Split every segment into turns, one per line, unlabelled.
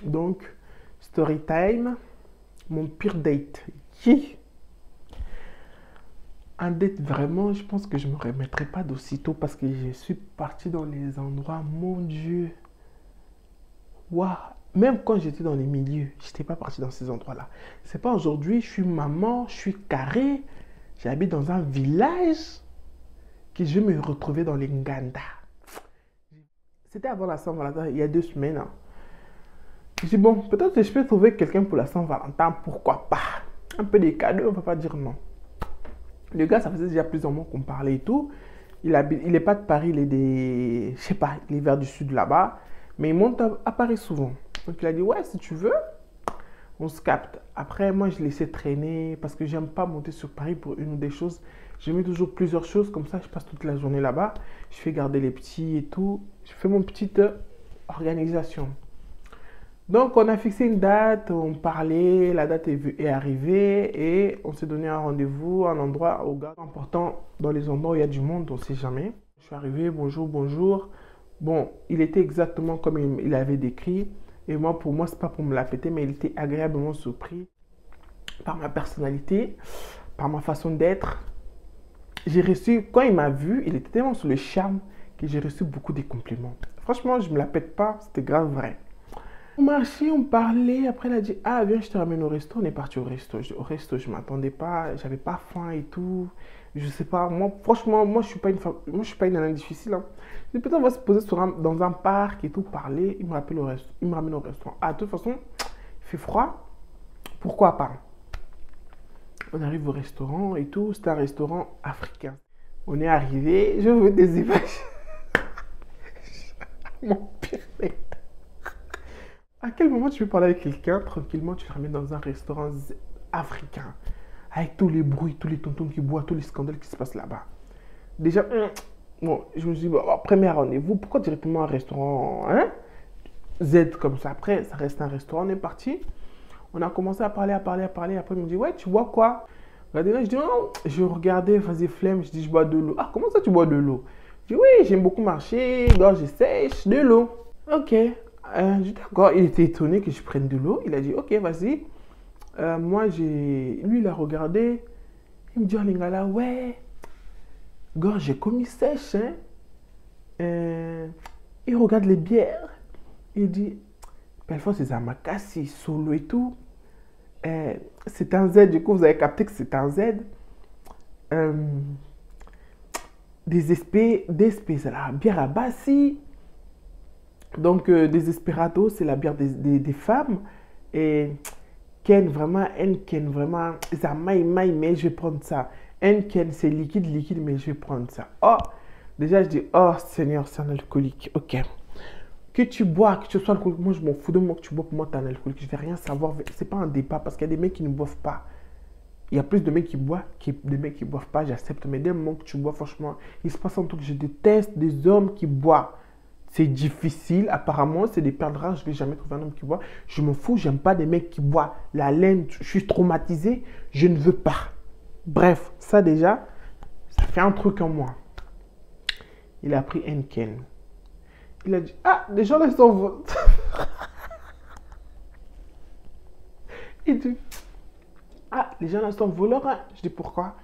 Donc, story time, mon pire date. Qui Un date vraiment, je pense que je ne me remettrai pas d'aussitôt parce que je suis partie dans les endroits, mon Dieu. Waouh. Même quand j'étais dans les milieux, je n'étais pas partie dans ces endroits-là. C'est pas aujourd'hui, je suis maman, je suis carré, j'habite dans un village que je vais me retrouver dans les Nganda. C'était avant la Saint-Valentin, il y a 2 semaines, hein. Je dis, bon, peut-être que je peux trouver quelqu'un pour la Saint-Valentin, pourquoi pas. Un peu des cadeaux, on ne peut pas dire non. Le gars, ça faisait déjà plusieurs mois qu'on parlait et tout. Il est pas de Paris, il est des... Je sais pas, il est vers du sud là-bas. Mais il monte à Paris souvent. Donc il a dit, ouais, si tu veux, on se capte. Après, moi, je laissais traîner parce que j'aime pas monter sur Paris pour une ou des choses. J'ai mis toujours plusieurs choses, comme ça, je passe toute la journée là-bas. Je fais garder les petits et tout. Je fais mon petite organisation. Donc, on a fixé une date, on parlait, la date est arrivée et on s'est donné un rendez-vous, un endroit au gars important dans les endroits où il y a du monde, on ne sait jamais. Je suis arrivé, bonjour, bonjour. Bon, il était exactement comme il avait décrit. Et moi, pour moi, c'est pas pour me la péter, mais il était agréablement surpris par ma personnalité, par ma façon d'être. J'ai reçu, quand il m'a vu, il était tellement sur le charme que j'ai reçu beaucoup de compliments. Franchement, je me la pète pas, c'était grave vrai. On marchait, on parlait, après elle a dit, ah viens je te ramène au resto, on est parti au resto. Au resto, je m'attendais pas, j'avais pas faim et tout. Je sais pas, moi franchement, moi je suis pas une femme, moi je suis pas une nana difficile, hein. Je dis, peut-être on va se poser dans un parc et tout, parler, il me rappelle au resto, il me ramène au restaurant. Ah de toute façon, il fait froid, pourquoi pas. On arrive au restaurant et tout, c'est un restaurant africain. On est arrivé, je veux des images. Mon pire. À quel moment tu veux parler avec quelqu'un tranquillement, tu le ramènes dans un restaurant africain, avec tous les bruits, tous les tontons qui boivent, tous les scandales qui se passent là-bas. Déjà, bon, je me suis dit, bon, premier rendez-vous, pourquoi directement un restaurant hein, Z comme ça? Après, ça reste un restaurant, on est parti. On a commencé à parler, à parler, à parler. Après, il me dit, ouais, tu bois quoi? Regardez là, je dis, non, je regardais, faisais flemme, je dis, je bois de l'eau. Ah, comment ça, tu bois de l'eau? Je dis, oui, j'aime beaucoup marcher, gorge sèche, de l'eau. Ok. Je dis, d'accord, il était étonné que je prenne de l'eau. Il a dit, ok, vas-y. Moi, lui, il a regardé. Il me dit, oh, Lingala, ouais, gorge, j'ai commis sèche, hein. Il regarde les bières. Il dit, parfois, c'est Zamakasi, solo et tout. C'est un Z, du coup, vous avez capté que c'est un Z. Euh, c'est la bière à Bassi. Donc, Desesperados, c'est la bière des femmes. Et Ken, vraiment, Ken, vraiment, ça maille, mais je vais prendre ça. Ken, c'est liquide, mais je vais prendre ça. Oh, déjà, je dis, oh Seigneur, c'est un alcoolique. Ok. Que tu bois, que tu sois alcoolique, moi, je m'en fous de moi que tu bois, pour moi, tu es un alcoolique. Je ne vais rien savoir. C'est pas un débat parce qu'il y a des mecs qui ne boivent pas. Il y a plus de mecs qui boivent que des mecs qui ne boivent pas, j'accepte. Mais dès le moment que tu bois, franchement, il se passe un truc. Je déteste des hommes qui boivent. C'est difficile, apparemment, c'est des perles rares. Je ne vais jamais trouver un homme qui boit. Je m'en fous, j'aime pas des mecs qui boivent. La laine, je suis traumatisé, je ne veux pas. Bref, ça déjà, ça fait un truc en moi. Il a pris Henken. Il a dit, ah, les gens là sont... Il dit, ah, les gens là sont voleurs, hein. Je dis, pourquoi?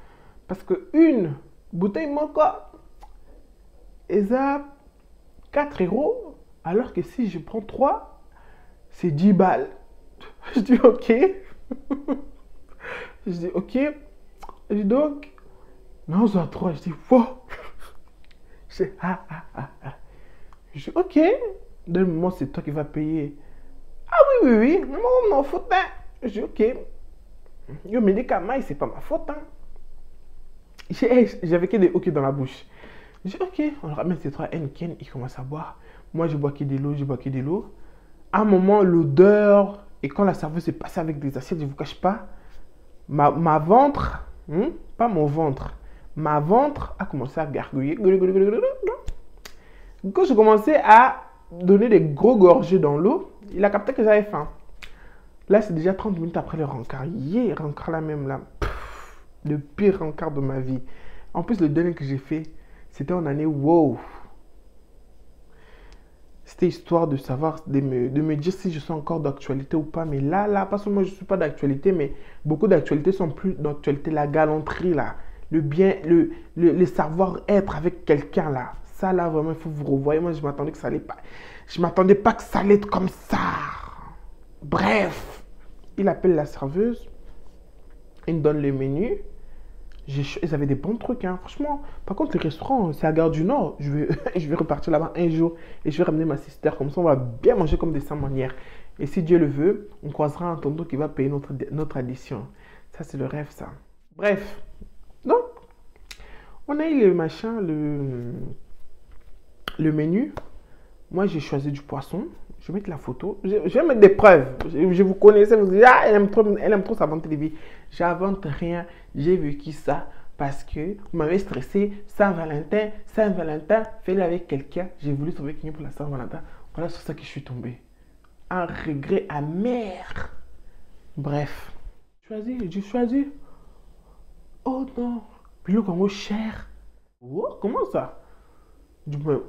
Parce que une bouteille manque, et ça, 4 euros, alors que si je prends 3, c'est 10 balles. Je dis ok. Je dis ok. Je dis donc, non, c'est à 3. Je dis wow. Je dis ah. Je dis ok. Dans le moment, c'est toi qui vas payer. Ah oui. Non, m'en fout, hein. Je dis ok. Yo, médicament, c'est pas ma faute, hein. J'avais que des ok dans la bouche. Je dis ok, on ramène ces 3 Henken, il commence à boire. Moi, je bois que de l'eau, À un moment, l'odeur, et quand la serveuse est passée avec des assiettes, je ne vous cache pas, ma ventre, pas mon ventre, ma ventre a commencé à gargouiller. Quand je commençais à donner des gros gorgées dans l'eau, il a capté que j'avais faim. Là, c'est déjà 30 minutes après le rencard. Rencard là même là. Le pire rencard de ma vie. En plus, le dernier que j'ai fait, c'était en année wow. C'était histoire de savoir, de me dire si je suis encore d'actualité ou pas. Mais là, parce que moi, je ne suis pas d'actualité, mais beaucoup d'actualités sont plus d'actualité. La galanterie, là, le bien, le savoir-être avec quelqu'un, là. Ça, là, vraiment, il faut vous revoir. Moi, je m'attendais que ça allait pas. Je m'attendais pas que ça allait être comme ça. Bref, il appelle la serveuse, il me donne le menu. Ils avaient des bons trucs, hein, franchement. Par contre, le restaurant, c'est à Gare du Nord. Je vais repartir là-bas un jour et je vais ramener ma sister. Comme ça, on va bien manger comme des sans-manières. Et si Dieu le veut, on croisera un tonton qui va payer notre addition. Ça, c'est le rêve, ça. Bref. Donc, on a eu le machin, le menu. Moi, j'ai choisi du poisson. Je vais mettre la photo. Je vais mettre des preuves. Je vous connaissais. Vous dites, ah, elle aime trop s'inventer des vies. J'invente rien. J'ai vécu ça parce que vous m'avez stressé. Saint-Valentin, Saint-Valentin, fais-le avec quelqu'un. J'ai voulu trouver quelqu'un pour la Saint-Valentin. Voilà sur ça que je suis tombé. Un regret amer. Bref. J'ai choisi. Oh non. Puis le Congo cher. Oh, comment ça?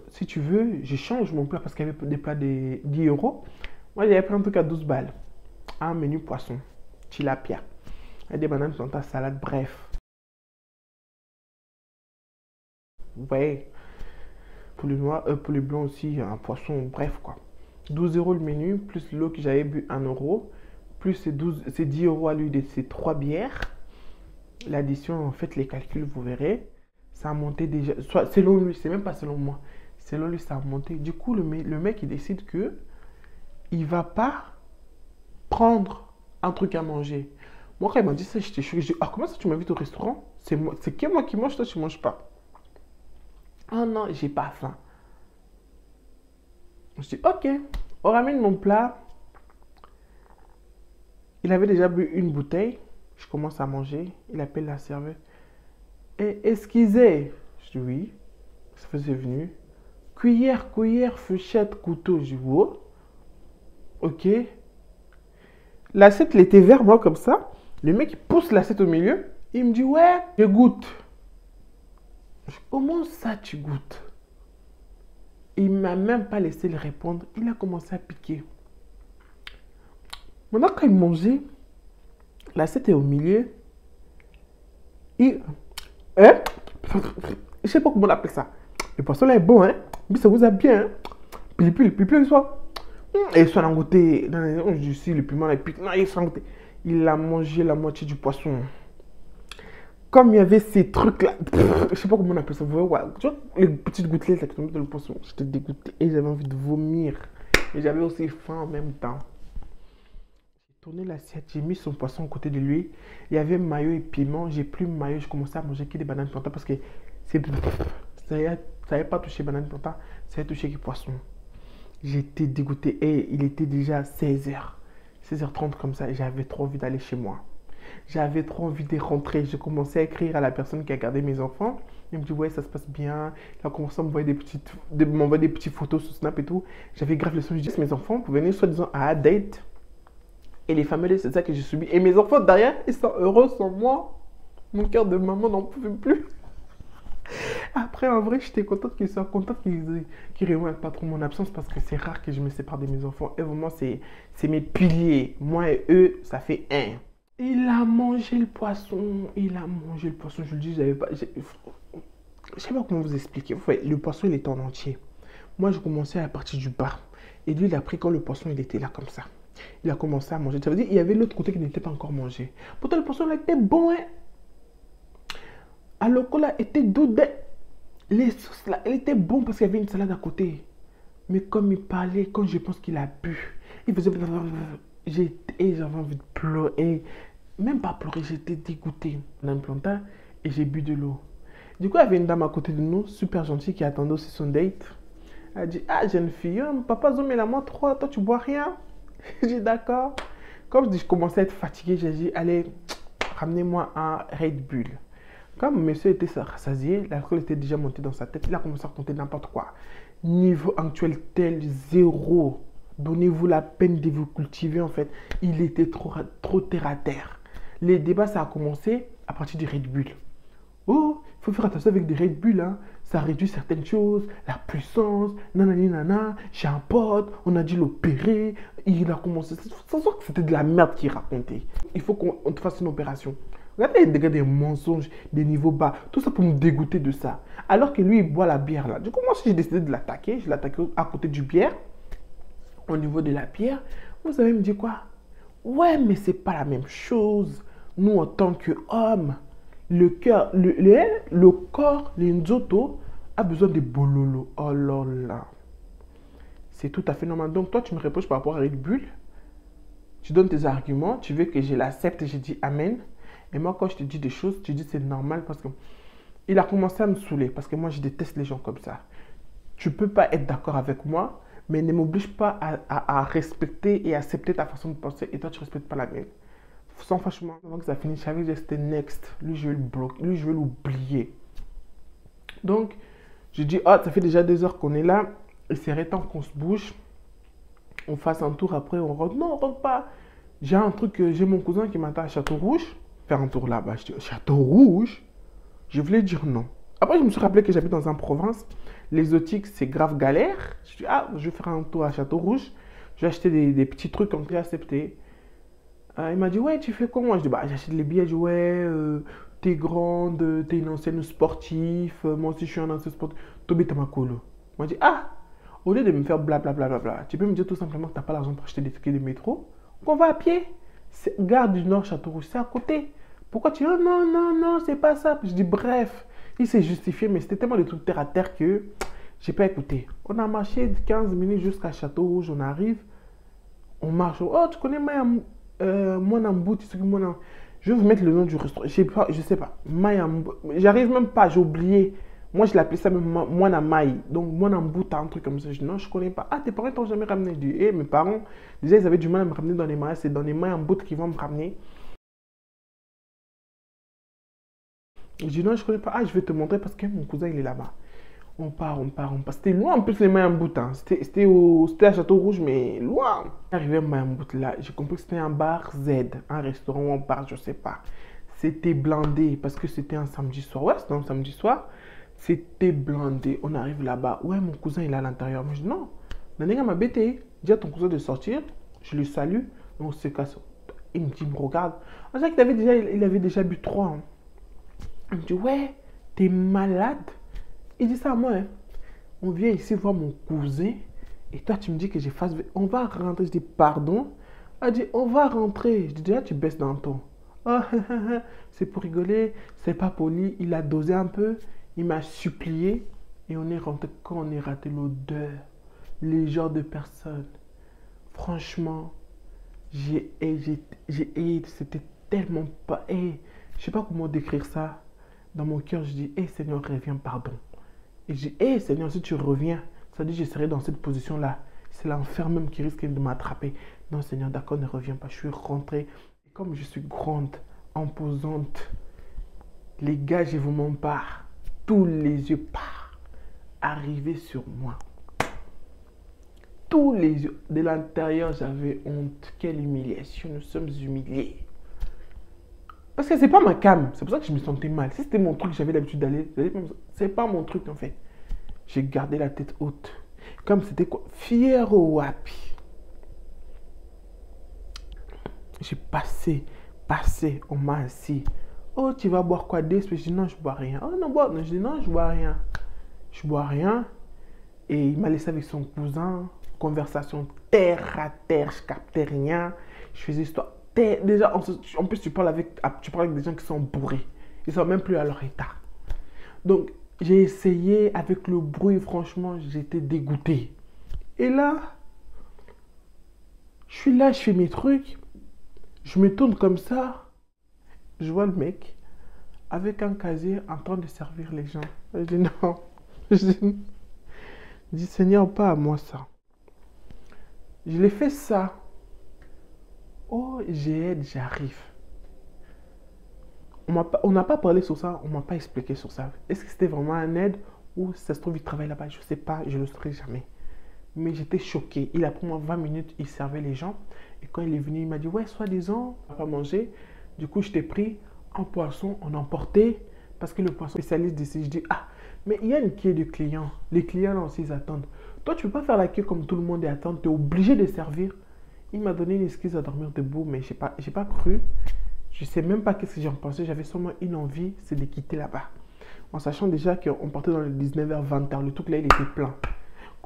Si tu veux, je change mon plat parce qu'il y avait des plats de 10 euros. Moi, j'avais pris un truc à 12 balles. Un menu poisson, tilapia, avec des bananes, plantain, salade, bref. Ouais, pour le noir, pour le blanc aussi, un poisson, bref quoi. 12 euros le menu, plus l'eau que j'avais bu 1 euro, plus c'est 10 euros à lui de ces 3 bières. L'addition, en fait, les calculs, vous verrez. Ça a monté déjà, soit selon lui, c'est même pas selon moi. Selon lui, ça a monté. Du coup, le mec, il décide que il va pas prendre un truc à manger. Moi, quand il m'a dit ça, j'étais choqué. Je dis, ah, comment ça tu m'invites au restaurant? C'est que moi qui mange, toi, tu manges pas. Ah non, j'ai pas faim. Je dis, ok, on ramène mon plat. Il avait déjà bu une bouteille. Je commence à manger. Il appelle la serveuse. Et excusez. Je dis oui. Ça faisait venu. Cuillère, fourchette, couteau. Je dis oh. Ok. L'assiette, elle était vers moi comme ça. Le mec, il pousse l'assiette au milieu. Il me dit ouais, je goûte. Je dis, comment ça, tu goûtes? Il m'a même pas laissé le répondre. Il a commencé à piquer. Maintenant, quand il mangeait, l'assiette est au milieu. Hein? Je sais pas comment on appelle ça. Le poisson là est bon, hein? Mais ça vous a bien, hein? Puis le soir. Et il soit goûté. Je sais, le piment là, pique. Non, il soit goûté. Il a mangé la moitié du poisson. Comme il y avait ces trucs là, je sais pas comment on appelle ça. Vous voyez, ouais, tu vois, les petites gouttelettes là qui tombaient dans le poisson. J'étais dégoûté et j'avais envie de vomir. Et j'avais aussi faim en même temps. J'ai tourné l'assiette, j'ai mis son poisson à côté de lui. Il y avait mayo et piment. J'ai pris mayo, je commençais à manger que des bananes plantains parce que ça n'avait pas touché banane plantain, ça avait touché que poisson. J'étais dégoûté et il était déjà 16h. 16h30 comme ça, et j'avais trop envie d'aller chez moi. J'avais trop envie de rentrer. Je commençais à écrire à la personne qui a gardé mes enfants. Il me dit ouais, ça se passe bien. Il a commencé à m'envoyer des petites photos sur Snap et tout. J'avais grave le son. Je dis mes enfants, vous venez soi-disant à date. Et les familles, c'est ça que j'ai subi. Et mes enfants derrière, ils sont heureux sans moi. Mon cœur de maman n'en pouvait plus. Après, en vrai, j'étais contente qu'ils soient contents qu'ils remarquent pas trop mon absence parce que c'est rare que je me sépare de mes enfants. Et vraiment, c'est mes piliers. Moi et eux, ça fait un. Il a mangé le poisson. Il a mangé le poisson. Je le dis, j'avais pas. Je sais pas comment vous expliquer. Le poisson, il était en entier. Moi, je commençais à la partie du bas. Et lui, il a pris quand le poisson, il était là comme ça. Il a commencé à manger. Ça veut dire qu'il y avait l'autre côté qui n'était pas encore mangé. Pourtant, le poisson, il était bon, hein. Alors que là, était doux. Les sauces là, elle était bonne parce qu'il y avait une salade à côté. Mais comme il parlait, quand je pense qu'il a bu, il faisait. J'avais envie de pleurer. Même pas pleurer, j'étais dégoûté. On a un plantain et j'ai bu de l'eau. Du coup, il y avait une dame à côté de nous, super gentille, qui attendait aussi son date. Elle a dit, ah, jeune fille, papa Zoom, il a moi 3, toi tu bois rien. J'ai dit, d'accord. Comme je commençais à être fatigué, j'ai dit, allez, ramenez-moi un Red Bull. Comme monsieur était rassasié, l'alcool était déjà monté dans sa tête, il a commencé à raconter n'importe quoi. Niveau actuel tel, 0. Donnez-vous la peine de vous cultiver en fait. Il était trop terre à terre. Les débats, ça a commencé à partir du Red Bull. Oh, il faut faire attention avec des Red Bull. Hein. ça réduit certaines choses, la puissance, nanani nana, j'ai un pote, on a dû l'opérer, il a commencé, ça sent que c'était de la merde qu'il racontait. Il faut qu'on te fasse une opération. Regardez les dégâts des mensonges, des niveaux bas, tout ça pour me dégoûter de ça. Alors que lui, il boit la bière là. Du coup, moi aussi, j'ai décidé de l'attaquer. Je l'ai attaqué à côté du bière, au niveau de la bière. Vous avez me dit quoi? Ouais, mais c'est pas la même chose. Nous, en tant qu'hommes, le cœur, le corps, les nzoto, a besoin de bololo. Oh là là. C'est tout à fait normal. Donc, toi, tu me reproches par rapport à Red Bull. Tu donnes tes arguments. Tu veux que je l'accepte et je dis Amen. Et moi, quand je te dis des choses, tu dis c'est normal parce que il a commencé à me saouler. Parce que moi, je déteste les gens comme ça. Tu peux pas être d'accord avec moi, mais ne m'oblige pas à respecter et accepter ta façon de penser. Et toi, tu ne respectes pas la mienne. Sans franchement, avant que ça finisse, j'avais dit c'était next. Lui, je vais le bloquer. Lui, je vais l'oublier. Donc, je dis, oh, ça fait déjà 2 heures qu'on est là. Il serait temps qu'on se bouge. On fasse un tour après, on rentre. Non, on rentre pas. J'ai un truc, j'ai mon cousin qui m'attend à Château Rouge. Faire un tour là-bas. Je dis, Château Rouge? Je voulais dire non. Après, je me suis rappelé que j'habite dans une province. L'exotique, c'est grave galère. Je dis, ah, je vais faire un tour à Château Rouge. Je vais acheter des petits trucs comme j'ai accepté. Il m'a dit, ouais, tu fais comment? Je dis, bah, j'achète les billets. Je dis, ouais, t'es grande, t'es une ancienne sportive. Moi aussi, je suis un ancien sportif. Tobi Tamakolo. Il m'a dit, ah, au lieu de me faire blablabla, tu peux me dire tout simplement que t'as pas l'argent pour acheter des tickets de métro? Qu'on va à pied. Gare du Nord, Château Rouge, c'est à côté. Pourquoi tu dis, oh, non, non, non, c'est pas ça. Je dis, bref. Il s'est justifié, mais c'était tellement de trucs terre à terre que j'ai pas écouté. On a marché 15 minutes jusqu'à Château Rouge, on arrive. On marche. Oh, tu connais Moinambou, je vais vous mettre le nom du restaurant. Je sais pas. Mayambou. J'arrive même pas, j'ai oublié. Moi, je l'appelais ça même Moinamai. Donc, Moinambou, t'as un truc comme ça. Je dis, non, je connais pas. Ah, tes parents t'ont jamais ramené. Je dis, mes parents, déjà, ils avaient du mal à me ramener dans les mailles. C'est dans les Mayambou qu'ils vont me ramener. Je dis, non, je connais pas. Ah, je vais te montrer parce que mon cousin, il est là-bas. On part. C'était loin en plus les Mayambou. Hein. C'était à Château Rouge, mais loin. Arrivé à Mayambou, là, j'ai compris que c'était un bar Z, un restaurant ou un bar, je sais pas. C'était blindé parce que c'était un samedi soir. Ouais, c'était un samedi soir. C'était blindé. On arrive là-bas. Ouais, mon cousin, il est à l'intérieur. Mais je dis, non, Nanega m'a bêté. Dis à ton cousin de sortir. Je le salue. On se casse. Il me dit, il me regarde. On dirait qu'il avait déjà bu 3. Hein. Il me dit, ouais, t'es malade? Il dit ça à moi. Hein. On vient ici voir mon cousin. Et toi, tu me dis que j'ai fasse. On va rentrer. Je dis, pardon. Elle dit, on va rentrer. Je dis, déjà, tu baisses dans le ton. Oh, c'est pour rigoler. C'est pas poli. Il a dosé un peu. Il m'a supplié. Et on est rentré. Quand on est raté l'odeur, les genres de personnes. Franchement, c'était tellement pas. Je sais pas comment décrire ça. Dans mon cœur, je dis, Seigneur, reviens, pardon. Et je dis, Seigneur, si tu reviens, ça dit que je serai dans cette position-là. C'est l'enfer même qui risque de m'attraper. Non, Seigneur, d'accord, ne reviens pas. Je suis rentré. Et comme je suis grande, imposante, les gars, je vous mens pas. Tous les yeux, arrivaient sur moi. Tous les yeux. De l'intérieur, j'avais honte. Quelle humiliation. Nous sommes humiliés. Parce que c'est pas ma cam. C'est pour ça que je me sentais mal. Si c'était mon truc, j'avais l'habitude d'aller. C'est pas mon truc en fait. J'ai gardé la tête haute. Comme c'était quoi? Fier au wapi. J'ai passé. On m'a assis. Oh, tu vas boire quoi? Je dis non, je bois rien. Oh non, bois. Je dis non, je bois rien. Je bois rien. Et il m'a laissé avec son cousin. Conversation terre à terre. Je captais rien. Je faisais histoire. Déjà, en plus, tu parles avec des gens qui sont bourrés. Ils ne sont même plus à leur état. Donc, j'ai essayé avec le bruit. Franchement, j'étais dégoûté. Et là, je suis là, je fais mes trucs. Je me tourne comme ça. Je vois le mec avec un casier en train de servir les gens. Je dis non. Je dis Seigneur, pas à moi ça. Je l'ai fait ça. Oh, j'arrive. On n'a pas parlé sur ça, on m'a pas expliqué sur ça. Est-ce que c'était vraiment un aide ou ça se trouve il travaille là-bas? Je ne sais pas, je ne le saurai jamais. Mais j'étais choqué. Il a pris moi 20 minutes, il servait les gens. Et quand il est venu, il m'a dit, ouais, soi-disant, on va pas manger. Du coup, je t'ai pris un poisson, on a emporté. Parce que le poisson spécialiste d'ici, je dis, ah, Mais il y a une queue de clients. Les clients, là aussi, ils attendent. Toi, tu ne peux pas faire la queue comme tout le monde et attendre. Tu es obligé de servir. Il m'a donné une excuse à dormir debout, mais j'ai pas cru. Je ne sais même pas qu'est-ce que j'en pensais. J'avais seulement une envie, c'est de quitter là-bas. En sachant déjà qu'on partait dans les 19h, 20h. Le truc là, il était plein.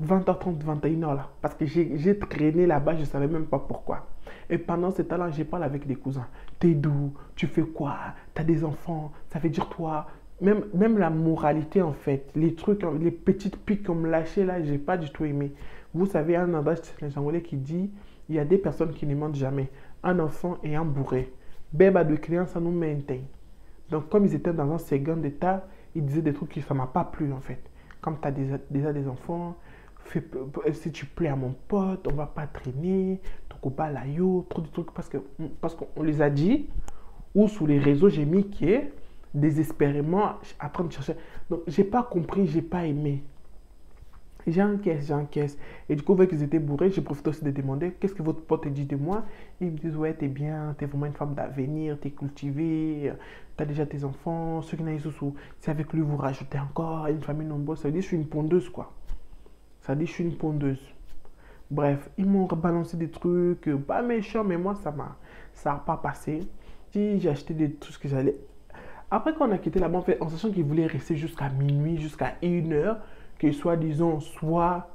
20h30, 21h là. Parce que j'ai traîné là-bas, je ne savais même pas pourquoi. Et pendant ce temps-là, j'ai parlé avec des cousins. T'es d'où? Tu fais quoi? T'as des enfants? Ça veut dire toi? Même la moralité en fait. Les trucs, les petites piques qu'on me lâchait là, j'ai pas du tout aimé. Vous savez, un adage angolais qui dit, il y a des personnes qui ne mentent jamais. Un enfant et un bourré. Beba de clients, ça nous maintient. Donc comme ils étaient dans un second état, ils disaient des trucs qui ça m'a pas plu en fait. Comme tu as déjà des enfants, si tu plais à mon pote, on va pas traîner, tokoba la yo, trop de trucs parce qu'on les a dit, ou sous les réseaux j'ai mis qui est désespérément en train de chercher. Donc j'ai pas compris, j'ai pas aimé. J'encaisse. Et du coup, vu qu'ils étaient bourrés, j'ai profité aussi de demander qu'est-ce que votre pote dit de moi. Ils me disent ouais, t'es bien, t'es vraiment une femme d'avenir, t'es cultivée, t'as déjà tes enfants, ceux qui n'ont sous, c'est avec lui vous rajoutez encore une famille nombreuse. Ça veut dire que je suis une pondeuse quoi. Ça dit je suis une pondeuse. Bref, ils m'ont balancé des trucs, pas méchants, mais moi ça n'a pas passé. Si j'ai acheté des trucs que j'allais. Après, quand on a quitté là-bas, en fait, en sachant qu'ils voulaient rester jusqu'à minuit, jusqu'à 1h, que soit, disons, soit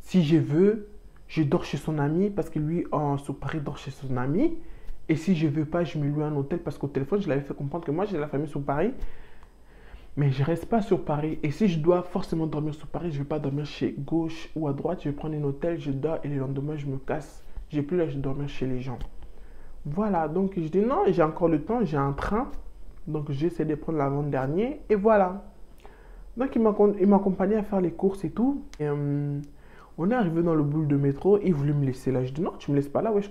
si je veux, je dors chez son ami, parce que lui, sur Paris, dort chez son ami. Et si je ne veux pas, je me loue un hôtel, parce qu'au téléphone, je l'avais fait comprendre que moi, j'ai la famille sur Paris. Mais je ne reste pas sur Paris. Et si je dois forcément dormir sur Paris, je ne vais pas dormir chez gauche ou à droite. Je vais prendre un hôtel, je dors et le lendemain, je me casse. J'ai plus l'âge de dormir chez les gens. Voilà, donc je dis non, j'ai encore le temps, j'ai un train. Donc j'essaie de prendre l'avant-dernier et voilà. Donc il m'accompagnait à faire les courses et tout. Et, on est arrivé dans le boule de métro, il voulait me laisser là. Je dis non, tu me laisses pas là, ouais,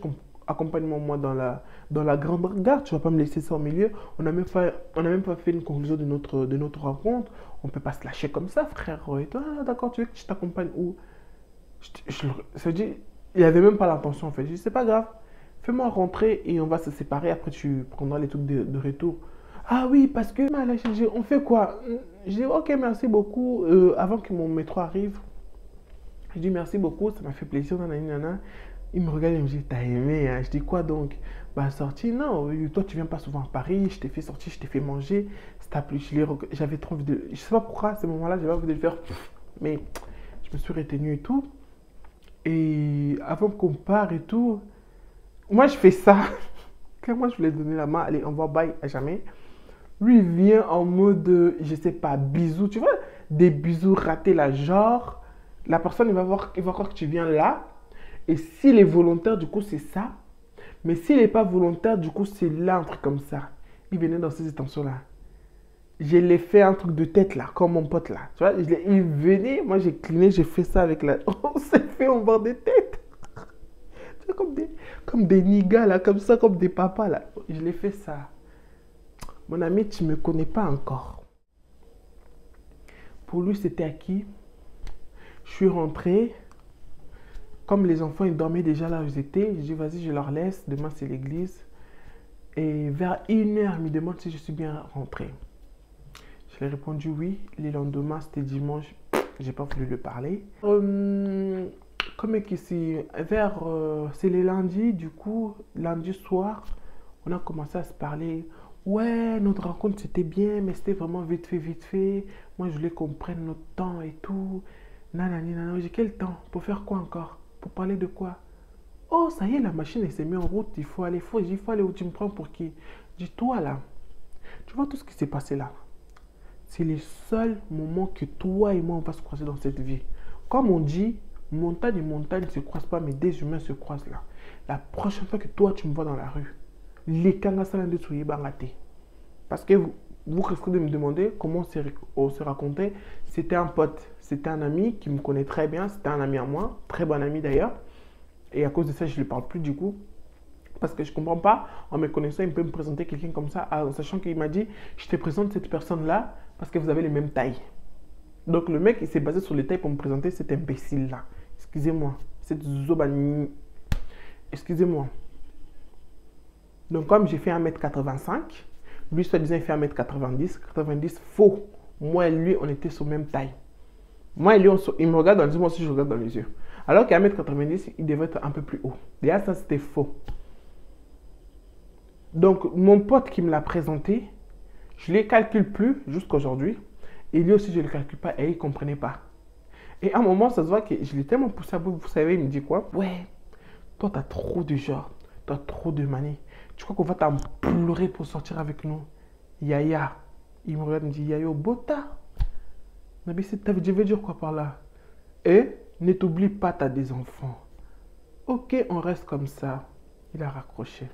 accompagne-moi dans la grande gare, tu vas pas me laisser ça au milieu. On n'a même pas fait une conclusion de notre rencontre. On peut pas se lâcher comme ça, frère. Et toi, ah, d'accord, tu veux que je t'accompagne où? Ça veut dire, il avait même pas l'intention en fait. Je dis c'est pas grave, fais-moi rentrer et on va se séparer. Après tu prendras les trucs de retour. Ah oui, parce que on fait quoi? Je dis ok, merci beaucoup. Avant que mon métro arrive, je dis merci beaucoup, ça m'a fait plaisir. Nanana. Il me regarde et me dit t'as aimé, hein? Je dis quoi donc? Bah sorti, non, toi tu viens pas souvent à Paris, je t'ai fait sortir, je t'ai fait manger. J'avais trop envie de. Je sais pas pourquoi à ce moment-là, j'avais envie de le faire, mais je me suis retenu et tout. Et avant qu'on parte et tout, moi je fais ça. Quand moi je voulais donner la main, allez, on va bye à jamais. Lui, il vient en mode, je sais pas, bisous. Tu vois, des bisous ratés là. Genre, la personne, il va croire que tu viens là. Et s'il est volontaire, du coup, c'est ça. Mais s'il n'est pas volontaire, du coup, c'est là, un truc comme ça. Il venait dans ces intentions-là. Je l'ai fait un truc de tête là, comme mon pote là. Tu vois, il venait, moi j'ai cliné, j'ai fait ça avec la. On s'est fait en bord de tête. Tu vois, comme des niggas là, comme ça, comme des papas là. Je l'ai fait ça. Mon ami, tu ne me connais pas encore. Pour lui, c'était acquis. Je suis rentré. Comme les enfants, ils dormaient déjà là où ils étaient, j'ai dit, vas-y, je leur laisse. Demain, c'est l'église. Et vers 1h, il me demande si je suis bien rentré. Je lui ai répondu oui. Le lendemain, c'était dimanche. J'ai pas voulu lui parler. Comme ici, c'est le lundi, du coup, lundi soir, on a commencé à se parler. Ouais, notre rencontre c'était bien, mais c'était vraiment vite fait. Moi, je voulais qu'on prenne notre temps et tout. Nanani, nanana. J'ai quel temps? Pour faire quoi encore? Pour parler de quoi? Oh, ça y est, la machine elle s'est mise en route. Il faut aller où tu me prends pour qui? Dis-toi là. Tu vois tout ce qui s'est passé là? C'est le seul moment que toi et moi on va se croiser dans cette vie. Comme on dit, montagne et montagne ne se croisent pas, mais des humains se croisent là. La prochaine fois que toi tu me vois dans la rue, les kangasala de Tsuyi Bangate. Parce que vous risquez de me demander comment on se racontait. C'était un pote, c'était un ami qui me connaît très bien, c'était un ami à moi, très bon ami d'ailleurs. Et à cause de ça, je ne lui parle plus du coup. Parce que je ne comprends pas, en me connaissant, il peut me présenter quelqu'un comme ça, en sachant qu'il m'a dit, je te présente cette personne-là parce que vous avez les mêmes tailles. Donc le mec, il s'est basé sur les tailles pour me présenter cet imbécile-là. Excusez-moi, cette zobanie. Excusez-moi. Donc comme j'ai fait 1m85, lui soi-disant il fait 1m90, 90 faux. Moi et lui, on était sur même taille. Moi et lui, il me regarde dans les yeux, moi aussi je regarde dans les yeux. Alors qu'à 1m90, il devait être un peu plus haut. Déjà, ça, c'était faux. Donc, mon pote qui me l'a présenté, je ne les calcule plus jusqu'à aujourd'hui. Et lui aussi, je ne le calcule pas et il ne comprenait pas. Et à un moment, ça se voit que je l'ai tellement poussé à bout. Vous savez, il me dit quoi? Ouais, toi, tu as trop de genre. Tu as trop de manies. Tu crois qu'on va t'implorer pour sortir avec nous? Yaya. Il me regarde et me dit, Yayo, Bota. Nabi, je veux dire quoi par là? Et ne t'oublie pas, tu as des enfants. Ok, on reste comme ça. Il a raccroché.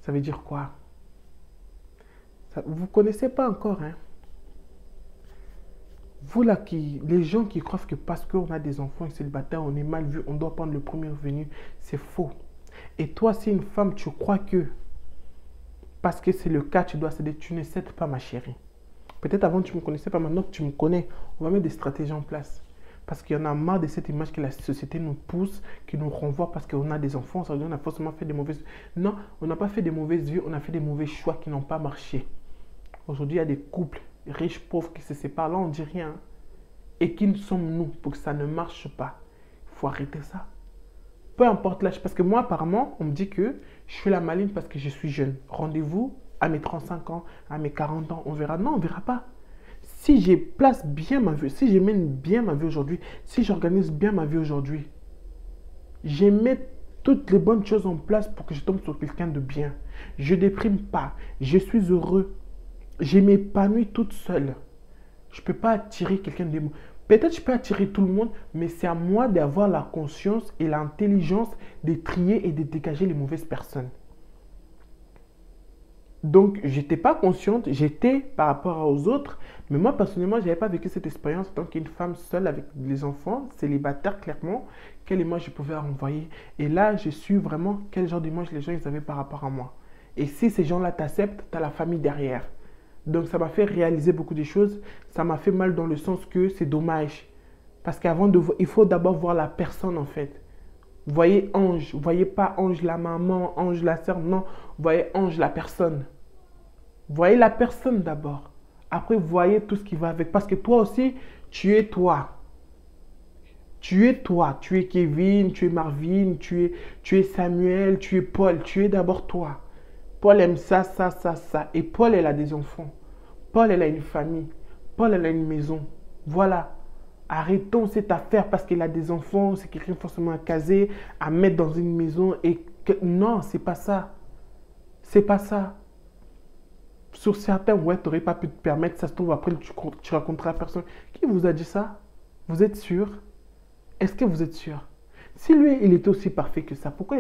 Ça veut dire quoi? Vous ne connaissez pas encore, hein? Vous là, les gens qui croient que parce qu'on a des enfants et célibataires, on est mal vu, on doit prendre le premier venu, c'est faux. Et toi, si une femme, tu crois que parce que c'est le cas, tu dois céder, tu ne cèdes pas, ma chérie. Peut-être avant, tu ne me connaissais pas, maintenant que tu me connais, on va mettre des stratégies en place. Parce qu'il y en a marre de cette image que la société nous pousse, qui nous renvoie parce qu'on a des enfants, ça veut dire qu'on a forcément fait des mauvaises... Non, on n'a pas fait des mauvaises vues, on a fait des mauvais choix qui n'ont pas marché. Aujourd'hui, il y a des couples riches, pauvres qui se séparent, là on ne dit rien. Et qui sommes-nous pour que ça ne marche pas? Il faut arrêter ça. Peu importe l'âge, parce que moi apparemment, on me dit que je suis la maligne parce que je suis jeune. Rendez-vous à mes 35 ans, à mes 40 ans, on verra. Non, on ne verra pas. Si je place bien ma vie, si je mène bien ma vie aujourd'hui, si j'organise bien ma vie aujourd'hui, je mets toutes les bonnes choses en place pour que je tombe sur quelqu'un de bien. Je ne déprime pas, je suis heureux. Je m'épanouis toute seule. Je ne peux pas attirer quelqu'un de... Peut-être je peux attirer tout le monde, mais c'est à moi d'avoir la conscience et l'intelligence de trier et de dégager les mauvaises personnes. Donc, je n'étais pas consciente, j'étais par rapport aux autres, mais moi, personnellement, je n'avais pas vécu cette expérience en tant qu'une femme seule avec les enfants, célibataire, clairement, quelle image je pouvais renvoyer. Et là, je suis vraiment quel genre d'image les gens ils avaient par rapport à moi. Et si ces gens-là t'acceptent, tu as la famille derrière. Donc, ça m'a fait réaliser beaucoup de choses. Ça m'a fait mal dans le sens que c'est dommage. Parce qu'avant de voir, il faut d'abord voir la personne, en fait. Voyez Ange. Voyez pas Ange la maman, Ange la sœur. Non, voyez Ange la personne. Voyez la personne d'abord. Après, voyez tout ce qui va avec. Parce que toi aussi, tu es toi. Tu es toi. Tu es Kevin, tu es Marvin, tu es Samuel, tu es Paul. Tu es d'abord toi. Paul aime ça, ça, ça, ça. Et Paul, elle a des enfants. Paul, elle a une famille. Paul, elle a une maison. Voilà. Arrêtons cette affaire parce qu'elle a des enfants. C'est quelqu'un forcément à caser, à mettre dans une maison. Et que... Non, c'est pas ça. C'est pas ça. Sur certains, ouais, tu n'aurais pas pu te permettre. Ça se trouve, après, tu raconteras à personne. Qui vous a dit ça? Vous êtes sûr? Est-ce que vous êtes sûr? Si lui, il était aussi parfait que ça, pourquoi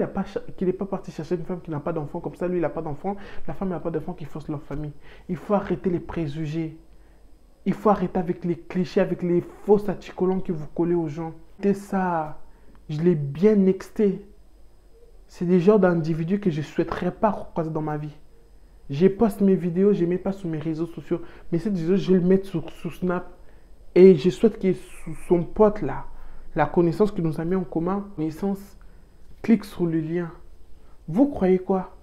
qu'il n'est pas parti chercher une femme qui n'a pas d'enfant comme ça? Lui, il n'a pas d'enfant, la femme n'a pas d'enfant qui force leur famille. Il faut arrêter les préjugés. Il faut arrêter avec les clichés, avec les faux saticolons que vous collez aux gens. C'est ça. Je l'ai bien nexté. C'est des genres d'individus que je ne souhaiterais pas croiser dans ma vie. Je poste mes vidéos, je ne mets pas sur mes réseaux sociaux. Mais cette vidéo, je vais le mettre sur Snap. Et je souhaite que son pote là, la connaissance que nous avons mis en commun, connaissance, clique sur le lien. Vous croyez quoi?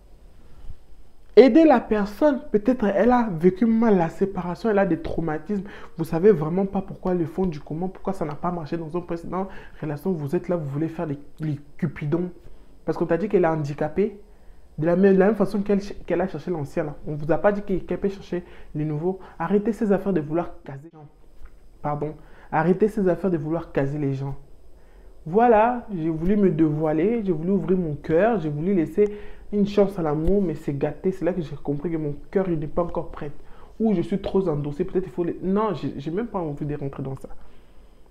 Aider la personne, peut-être elle a vécu mal la séparation, elle a des traumatismes. Vous ne savez vraiment pas pourquoi le fond du comment, pourquoi ça n'a pas marché dans une précédente relation. Vous êtes là, vous voulez faire les cupidons. Parce qu'on t'a dit qu'elle est handicapée. De la même façon qu'elle a cherché l'ancien. On ne vous a pas dit qu'elle peut chercher les nouveaux. Arrêtez ces affaires de vouloir caser les gens. Pardon. Arrêtez ces affaires de vouloir caser les gens. Voilà, j'ai voulu me dévoiler, j'ai voulu ouvrir mon cœur, j'ai voulu laisser une chance à l'amour, mais c'est gâté. C'est là que j'ai compris que mon cœur n'est pas encore prêt. Ou je suis trop endossé, peut-être il faut... Non, j'ai même pas envie de rentrer dans ça.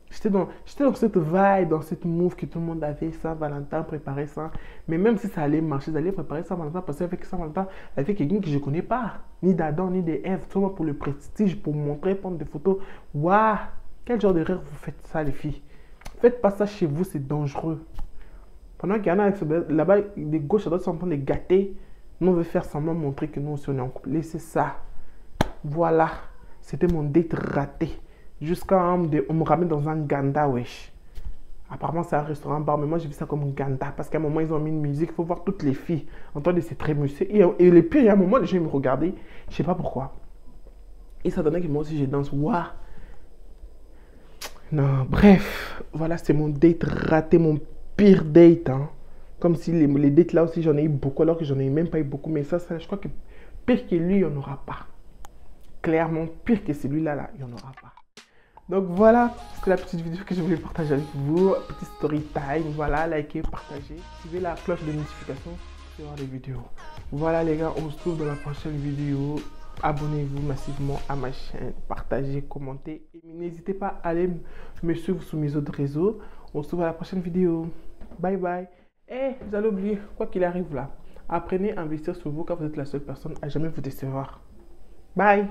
J'étais dans cette vibe, dans cette move que tout le monde avait, Saint-Valentin, préparer ça. Mais même si ça allait marcher, j'allais préparer Saint-Valentin, parce qu'avec Saint-Valentin, avec quelqu'un que je ne connais pas. Ni d'Adam, ni d'Ève, seulement pour le prestige, pour montrer, prendre des photos. Waouh! Quel genre de rêve vous faites ça, les filles? Faites pas ça chez vous, c'est dangereux. Pendant qu'il y en a là-bas, des gauches à droite sont en train de gâter, nous on veut faire semblant montrer que nous aussi on est en couple. Laissez ça. Voilà. C'était mon date raté. Jusqu'à on me ramène dans un ganda, wesh. Apparemment, c'est un restaurant bar, mais moi, j'ai vu ça comme un ganda. Parce qu'à un moment, ils ont mis une musique. Il faut voir toutes les filles en train de se trémousser. Et le pire, il y a un moment, les gens me regardaient. Je ne sais pas pourquoi. Et ça donnait que moi aussi je danse. Waouh! Non, bref, voilà, c'est mon date raté, mon pire date, hein. Comme si les dates là aussi, j'en ai eu beaucoup, alors que j'en ai même pas eu beaucoup. Mais ça, je crois que pire que lui, il n'y en aura pas. Clairement, pire que celui-là, là, il n'y en aura pas. Donc voilà, c'était la petite vidéo que je voulais partager avec vous. Petit story time, voilà, likez, partagez. Activez la cloche de notification pour voir les vidéos. Voilà les gars, on se retrouve dans la prochaine vidéo. Abonnez-vous massivement à ma chaîne, partagez, commentez. Et n'hésitez pas à aller me suivre sur mes autres réseaux. On se retrouve à la prochaine vidéo. Bye bye. Et vous allez oublier, quoi qu'il arrive là, apprenez à investir sur vous quand vous êtes la seule personne à jamais vous décevoir. Bye.